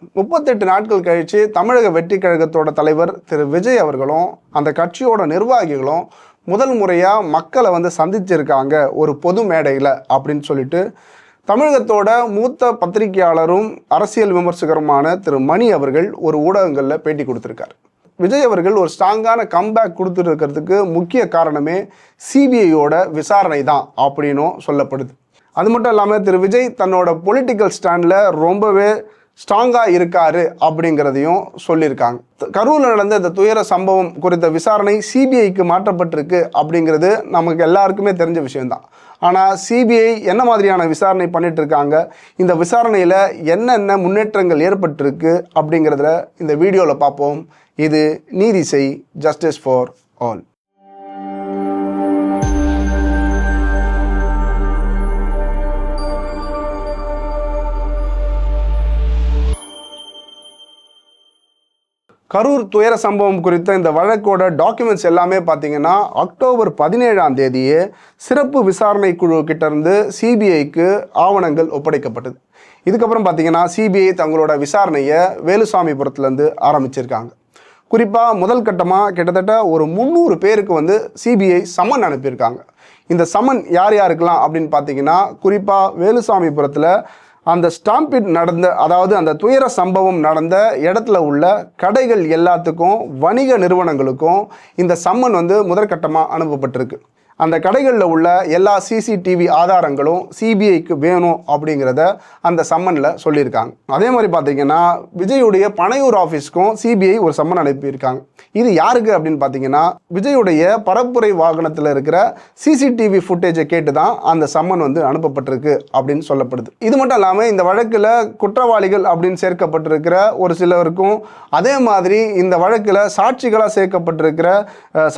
38 நாட்கள் கழித்து தமிழக வெற்றி கழகத்தோட தலைவர் திரு விஜய் அவர்களும் அந்த கட்சியோட நிர்வாகிகளும் முதல் முறையாக மக்களை வந்து சந்திச்சிருக்காங்க ஒரு பொது மேடையில் அப்படின்னு சொல்லிட்டு தமிழகத்தோட மூத்த பத்திரிகையாளரும் அரசியல் விமர்சகருமான திரு மணி அவர்கள் ஒரு ஊடகங்களில் பேட்டி கொடுத்துருக்காரு. விஜய் அவர்கள் ஒரு ஸ்ட்ராங்கான கம்பேக் கொடுத்துருக்கிறதுக்கு முக்கிய காரணமே சிபிஐயோட விசாரணை தான் அப்படின்னும் சொல்லப்படுது. அது மட்டும் இல்லாமல் திரு விஜய் தன்னோட பொலிட்டிக்கல் ஸ்டாண்டில் ரொம்பவே ஸ்ட்ராங்காக இருக்காரு அப்படிங்கிறதையும் சொல்லியிருக்காங்க. கரூரில் நடந்த இந்த துயர சம்பவம் குறித்த விசாரணை சிபிஐக்கு மாற்றப்பட்டிருக்கு அப்படிங்கிறது நமக்கு எல்லாருக்குமே தெரிஞ்ச விஷயம்தான். ஆனால் சிபிஐ என்ன மாதிரியான விசாரணை பண்ணிட்டு இருக்காங்க, இந்த விசாரணையில் என்னென்ன முன்னேற்றங்கள் ஏற்பட்டிருக்கு அப்படிங்கிறதுல இந்த வீடியோவில் பார்ப்போம். இது நீதி செய், ஜஸ்டிஸ் ஃபார் ஆல். கரூர் துயர சம்பவம் குறித்த இந்த வழக்கோட டாக்குமெண்ட்ஸ் எல்லாமே பார்த்தீங்கன்னா அக்டோபர் 17 சிறப்பு விசாரணை குழு கிட்டேருந்து சிபிஐக்கு ஆவணங்கள் ஒப்படைக்கப்பட்டது. இதுக்கப்புறம் பார்த்தீங்கன்னா சிபிஐ தங்களோட விசாரணையை வேலுசாமிபுரத்துலேருந்து ஆரம்பிச்சிருக்காங்க. குறிப்பாக முதல் கட்டமாக கிட்டத்தட்ட ஒரு 300 பேருக்கு வந்து சிபிஐ சம்மன் அனுப்பியிருக்காங்க. இந்த சம்மன் யார் யாருக்கெல்லாம் அப்படின்னு பார்த்தீங்கன்னா குறிப்பாக வேலுசாமிபுரத்தில் அந்த ஸ்டாம்பிட் நடந்த, அதாவது அந்த துயர சம்பவம் நடந்த இடத்துல உள்ள கடைகள் எல்லாத்துக்கும் வணிக நிறுவனங்களுக்கும் இந்த சம்மன் வந்து முதற்கட்டமாக அனுப்பப்பட்டிருக்கு. அந்த கடைகளில் உள்ள எல்லா சிசிடிவி ஆதாரங்களும் சிபிஐக்கு வேணும் அப்படிங்கிறத அந்த சம்மனில் சொல்லியிருக்காங்க. அதே மாதிரி பார்த்தீங்கன்னா விஜயுடைய பனையூர் ஆஃபீஸ்க்கும் சிபிஐ ஒரு சம்மன் அனுப்பியிருக்காங்க. இது யாருக்கு அப்படின்னு பார்த்தீங்கன்னா விஜயுடைய பரப்புரை வாகனத்தில் இருக்கிற சிசிடிவி ஃபுட்டேஜை கேட்டு தான் அந்த சம்மன் வந்து அனுப்பப்பட்டிருக்கு அப்படின்னு சொல்லப்படுது. இது மட்டும் இல்லாமல் இந்த வழக்கில் குற்றவாளிகள் அப்படின்னு சேர்க்கப்பட்டிருக்கிற ஒரு சிலருக்கும் அதே மாதிரி இந்த வழக்கில் சாட்சிகளாக சேர்க்கப்பட்டிருக்கிற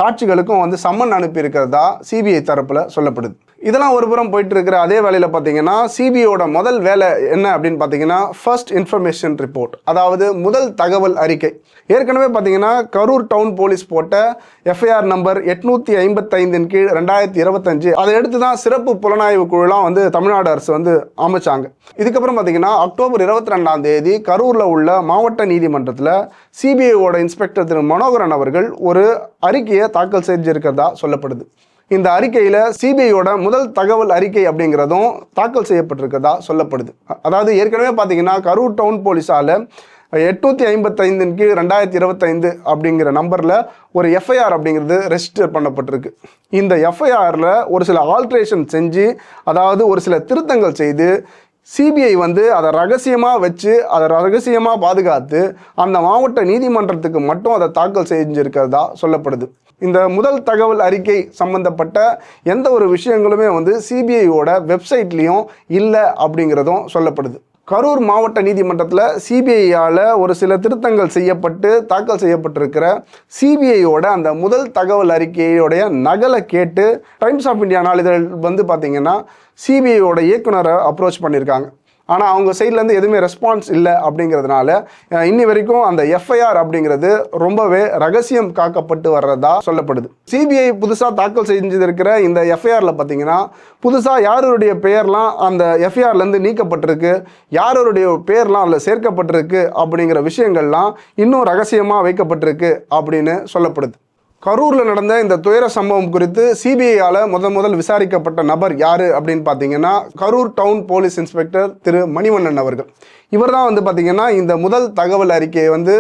சாட்சிகளுக்கும் வந்து சம்மன் அனுப்பியிருக்கிறதா சிபிஐ தரப்பில் சொல்லப்படுது. இதெல்லாம் ஒரு புறம் போயிட்டு இருக்கிற அதே வேலையில் பார்த்தீங்கன்னா சிபிஐயோட முதல் வேலை என்ன அப்படின்னு பார்த்தீங்கன்னா ஃபர்ஸ்ட் இன்ஃபர்மேஷன் ரிப்போர்ட், அதாவது முதல் தகவல் அறிக்கை. ஏற்கனவே பார்த்தீங்கன்னா கரூர் டவுன் போலீஸ் போட்ட எஃப்ஐஆர் நம்பர் 855 கீழ் 2025 அதை எடுத்து தான் சிறப்பு புலனாய்வு குழுலாம் வந்து தமிழ்நாடு அரசு வந்து அமைச்சாங்க. இதுக்கப்புறம் பார்த்தீங்கன்னா அக்டோபர் 22 கரூரில் உள்ள மாவட்ட நீதிமன்றத்தில் சிபிஐயோட இன்ஸ்பெக்டர் திரு மனோகரன் அவர்கள் ஒரு அறிக்கையை தாக்கல் செஞ்சிருக்கிறதா சொல்லப்படுது. இந்த அறிக்கையில் சிபிஐயோட முதல் தகவல் அறிக்கை அப்படிங்கிறதும் தாக்கல் செய்யப்பட்டிருக்கிறதா சொல்லப்படுது. அதாவது ஏற்கனவே பார்த்தீங்கன்னா கரூர் டவுன் போலீஸால் 855 கீழ் 2025 அப்படிங்கிற நம்பரில் ஒரு எஃப்ஐஆர் அப்படிங்கிறது ரெஜிஸ்டர் பண்ணப்பட்டிருக்கு. இந்த எஃப்ஐஆரில் ஒரு சில ஆல்ட்ரேஷன் செஞ்சு, அதாவது ஒரு சில திருத்தங்கள் செய்து சிபிஐ வந்து அதை ரகசியமாக வச்சு அதை ரகசியமாக பாதுகாத்து அந்த மாவட்ட நீதிமன்றத்துக்கு மட்டும் அதை தாக்கல் செஞ்சிருக்கிறதா சொல்லப்படுது. இந்த முதல் தகவல் அறிக்கை சம்பந்தப்பட்ட எந்த ஒரு விஷயங்களுமே வந்து சிபிஐயோட வெப்சைட்லேயும் இல்லை அப்படிங்கிறதும் சொல்லப்படுது. கரூர் மாவட்ட நீதிமன்றத்தில் சிபிஐயால் ஒரு சில திருத்தங்கள் செய்யப்பட்டு தாக்கல் செய்யப்பட்டிருக்கிற சிபிஐயோட அந்த முதல் தகவல் அறிக்கையோடைய நகலை கேட்டு டைம்ஸ் ஆஃப் இந்தியா நாளிதழ் வந்து பார்த்திங்கன்னா சிபிஐயோட இயக்குனரை அப்ரோச் பண்ணியிருக்காங்க. ஆனால் அவங்க சைட்லேருந்து எதுவுமே ரெஸ்பான்ஸ் இல்லை அப்படிங்கிறதுனால இன்னி வரைக்கும் அந்த எஃப்ஐஆர் அப்படிங்கிறது ரொம்பவே ரகசியம் காக்கப்பட்டு வர்றதா சொல்லப்படுது. சிபிஐ புதுசாக தாக்கல் செஞ்சிருக்கிற இந்த எஃப்ஐஆரில் பார்த்தீங்கன்னா புதுசாக யாருடைய பெயர்லாம் அந்த எஃப்ஐஆர்லேருந்து நீக்கப்பட்டிருக்கு, யாருடைய பேர்லாம் அதில் சேர்க்கப்பட்டிருக்கு அப்படிங்கிற விஷயங்கள்லாம் இன்னும் ரகசியமாக வைக்கப்பட்டிருக்கு அப்படின்னு சொல்லப்படுது. கரூரில் நடந்த இந்த துயர சம்பவம் குறித்து சிபிஐயால் முதல் விசாரிக்கப்பட்ட நபர் யார் அப்படின்னு பார்த்தீங்கன்னா கரூர் டவுன் போலீஸ் இன்ஸ்பெக்டர் திரு மணிவண்ணன் அவர்கள். இவர் தான் வந்து பார்த்திங்கன்னா இந்த முதல் தகவல் அறிக்கையை வந்து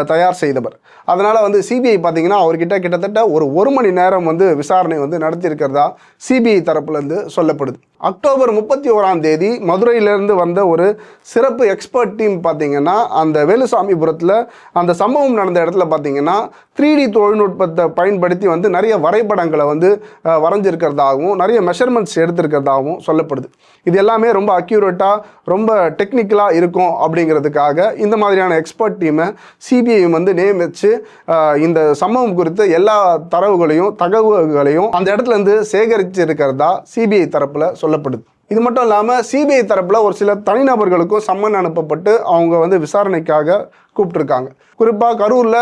தயார் செய்தவர். அதனால் வந்து சிபிஐ பார்த்திங்கன்னா அவர்கிட்ட கிட்டத்தட்ட ஒரு மணி நேரம் வந்து விசாரணை வந்து நடத்தியிருக்கிறதா சிபிஐ தரப்புலேருந்து சொல்லப்படுது. அக்டோபர் 31 மதுரையிலேருந்து வந்த ஒரு சிறப்பு எக்ஸ்பர்ட் டீம் பார்த்திங்கன்னா அந்த வேலுசாமிபுரத்தில் அந்த சம்பவம் நடந்த இடத்துல பார்த்திங்கன்னா 3D தொழில்நுட்பத்தை பயன்படுத்தி வந்து நிறைய வரைபடங்களை வந்து வரைஞ்சிருக்கிறதாகவும் நிறைய மெஷர்மெண்ட்ஸ் எடுத்திருக்கிறதாகவும் சொல்லப்படுது. இது எல்லாமே ரொம்ப அக்யூரேட்டாக ரொம்ப டெக்னிக்கலாக இருக்கும் அப்படிங்கிறதுக்காக இந்த மாதிரியான எக்ஸ்பர்ட் டீமை சிபிஐ வந்து நியமித்து இந்த சம்பவம் குறித்து எல்லா தகவல்களையும் அந்த இடத்துலேருந்து சேகரிச்சிருக்கிறதா சிபிஐ தரப்பில் சொல்லப்படுது. இது மட்டும் இல்லாமல் சிபிஐ தரப்பில் ஒரு சில தனிநபர்களுக்கும் சம்மன் அனுப்பப்பட்டு அவங்க வந்து விசாரணைக்காக கூப்பிட்டுருக்காங்க. குறிப்பாக கரூரில்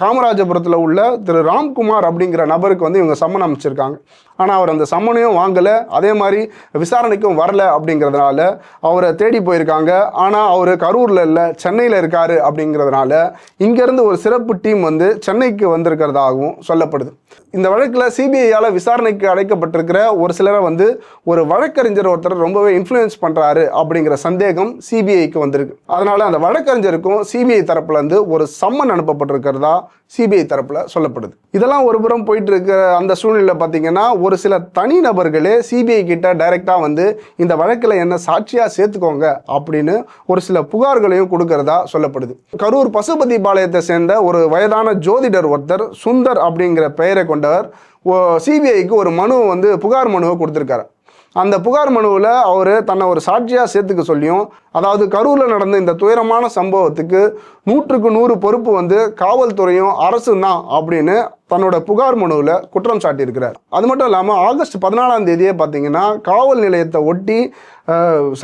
காமராஜபுரத்தில் உள்ள திரு ராம்குமார் அப்படிங்கிற நபருக்கு வந்து இவங்க சம்மன் அமைச்சிருக்காங்க. ஆனால் அவர் அந்த சம்மனையும் வாங்கலை, அதே மாதிரி விசாரணைக்கும் வரல. அப்படிங்கிறதுனால அவரை தேடி போயிருக்காங்க. ஆனால் அவர் கரூரில் இல்லை, சென்னையில் இருக்காரு. அப்படிங்கிறதுனால இங்கேருந்து ஒரு சிறப்பு டீம் வந்து சென்னைக்கு வந்திருக்கிறதாகவும் சொல்லப்படுது. இந்த வழக்கில் சிபிஐயால் விசாரணைக்கு அழைக்கப்பட்டிருக்கிற ஒரு சிலரை வந்து ஒரு வழக்கறிஞர் ஒருத்தர் ரொம்பவே இன்ஃப்ளூயன்ஸ் பண்ணுறாரு அப்படிங்கிற சந்தேகம் சிபிஐக்கு வந்திருக்கு. அதனால் அந்த வழக்கறிஞருக்கும் சிபிஐ தரப்புலேருந்து ஒரு சம்மன் அனுப்பப்பட்டிருக்கிறதா சிபிஐ தரப்பில் சொல்லப்படுது. இதெல்லாம் ஒரு புறம் போயிட்டு இருக்கிற அந்த சூழ்நிலை பார்த்தீங்கன்னா, ஒரு சில தனி நபர்களே சிபிஐ கிட்ட டைரெக்டாக வந்து இந்த வழக்கில் என்ன சாட்சியாக சேர்த்துக்கோங்க அப்படின்னு ஒரு சில புகார்களையும் கொடுக்கறதா சொல்லப்படுது. கரூர் பசுபதி பாளையத்தை சேர்ந்த ஒரு வயதான ஜோதிடர் ஒருத்தர் சுந்தர் அப்படிங்கிற பெயரை கொண்டவர் சிபிஐக்கு ஒரு மனுவை வந்து புகார் மனுவை கொடுத்துருக்காரு. அந்த புகார் மனுவில் அவர் தன்னை ஒரு சாட்சியாக சேர்த்துக்க சொல்லியும், அதாவது கரூரில் நடந்த இந்த துயரமான சம்பவத்துக்கு 100க்கு 100 பொறுப்பு வந்து காவல்துறையும் அரசும் தான் அப்படின்னு தன்னோட புகார் மனுவில் குற்றம் சாட்டியிருக்கிறார். அது மட்டும் இல்லாமல் ஆகஸ்ட் 14ஆம் தேதியே பார்த்தீங்கன்னா காவல் நிலையத்தை ஒட்டி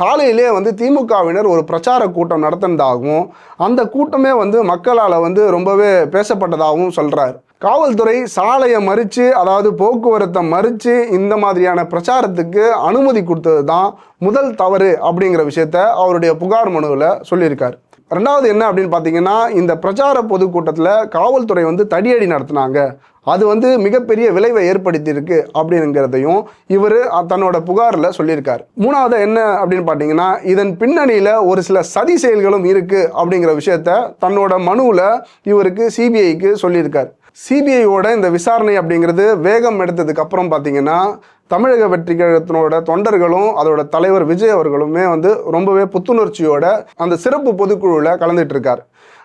சாலையிலே வந்து திமுகவினர் ஒரு பிரச்சார கூட்டம் நடத்தினதாகவும் அந்த கூட்டமே வந்து மக்களால் வந்து ரொம்பவே பேசப்பட்டதாகவும் சொல்கிறார். காவல்துறை சாலையை மறித்து, அதாவது போக்குவரத்தை மறித்து இந்த மாதிரியான பிரச்சாரத்துக்கு அனுமதி கொடுத்தது தான் முதல் தவறு அப்படிங்கிற விஷயத்த அவருடைய புகார் மனுவில் சொல்லியிருக்கார். ரெண்டாவது என்ன அப்படின்னு பார்த்தீங்கன்னா, இந்த பிரச்சார பொதுக்கூட்டத்தில் காவல்துறை வந்து தடியடி நடத்தினாங்க, அது வந்து மிகப்பெரிய விளைவை ஏற்படுத்தியிருக்கு அப்படிங்கிறதையும் இவர் தன்னோட புகாரில் சொல்லியிருக்கார். மூணாவது என்ன அப்படின்னு பார்த்தீங்கன்னா, இதன் பின்னணியில் ஒரு சில சதி செயல்களும் இருக்குது அப்படிங்கிற விஷயத்த தன்னோட மனுவில் இவருக்கு சிபிஐக்கு சொல்லியிருக்கார். சிபிஐயோட இந்த விசாரணை அப்படிங்கிறது வேகம் எடுத்ததுக்கு அப்புறம் பார்த்தீங்கன்னா, தமிழக வெற்றி கழகத்தினோட தொண்டர்களும் அதோட தலைவர் விஜய் அவர்களுமே வந்து ரொம்பவே புத்துணர்ச்சியோட அந்த சிறப்பு பொதுக்குழுவில் கலந்துட்டு இருக்கார்.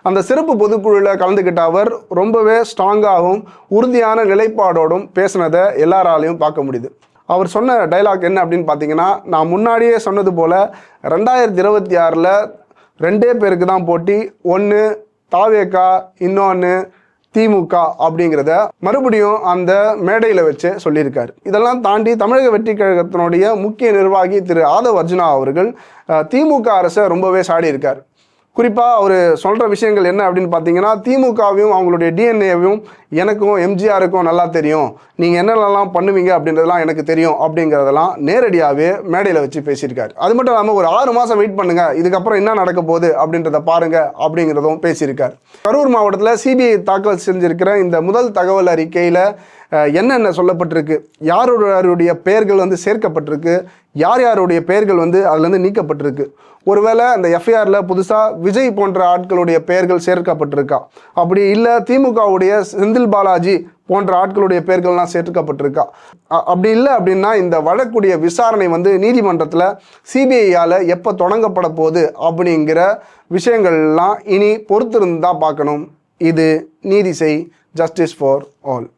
அந்த சிறப்பு பொதுக்குழுவில் கலந்துக்கிட்ட அவர் ரொம்பவே ஸ்ட்ராங்காகவும் உறுதியான நிலைப்பாடோடும் பேசினதை எல்லாராலையும் பார்க்க முடியுது. அவர் சொன்ன டைலாக் என்ன அப்படின்னு பார்த்தீங்கன்னா, நான் முன்னாடியே சொன்னது போல் 2026 2 பேருக்கு தான் போட்டி, ஒன்று தாவேகா, இன்னொன்று திமுக அப்படிங்கிறத மறுபடியும் அந்த மேடையில் வச்சு சொல்லியிருக்காரு. இதெல்லாம் தாண்டி தமிழக வெற்றி கழகத்தினுடைய முக்கிய நிர்வாகி திரு ஆதவ் அர்ஜுனா அவர்கள் திமுக அரசை ரொம்பவே சாடி இருக்கார். குறிப்பாக அவர் சொல்கிற விஷயங்கள் என்ன அப்படின்னு பார்த்தீங்கன்னா, திமுகவையும் அவங்களுடைய டிஎன்ஏவையும் எனக்கும் எம்ஜிஆருக்கும் நல்லா தெரியும், நீங்கள் என்னென்னலாம் பண்ணுவீங்க அப்படின்றதெல்லாம் எனக்கு தெரியும் அப்படிங்கிறதெல்லாம் நேரடியாகவே மேடையில் வச்சு பேசியிருக்காரு. அது மட்டும் இல்லாமல் ஒரு 6 மாதம் வெயிட் பண்ணுங்கள், இதுக்கப்புறம் என்ன நடக்க போகுது அப்படின்றத பாருங்கள் அப்படிங்கிறதும் பேசியிருக்கார். கரூர் மாவட்டத்தில் சிபிஐ தாக்கல் செஞ்சிருக்கிற இந்த முதல் தகவல் அறிக்கையில் என்னென்ன சொல்லப்பட்டிருக்கு, யாருடைய பெயர்கள் வந்து சேர்க்கப்பட்டிருக்கு, யார் யாருடைய பெயர்கள் வந்து அதுலேருந்து நீக்கப்பட்டிருக்கு, ஒருவேளை அந்த எஃப்ஐஆரில் புதுசாக விஜய் போன்ற ஆட்களுடைய பெயர்கள் சேர்க்கப்பட்டிருக்கா, அப்படி இல்லை திமுகவுடைய செந்தில் பாலாஜி போன்ற ஆட்களுடைய பெயர்கள்லாம் சேர்க்கப்பட்டிருக்கா, அப்படி இல்லை அப்படின்னா இந்த வழக்குடைய விசாரணை வந்து நீதிமன்றத்தில் சிபிஐயால் எப்போ தொடங்கப்பட போகுது அப்படிங்கிற விஷயங்கள்லாம் இனி பொறுத்திருந்து தான் பார்க்கணும். இது நீதி செய், ஜஸ்டிஸ் ஃபார் ஆல்.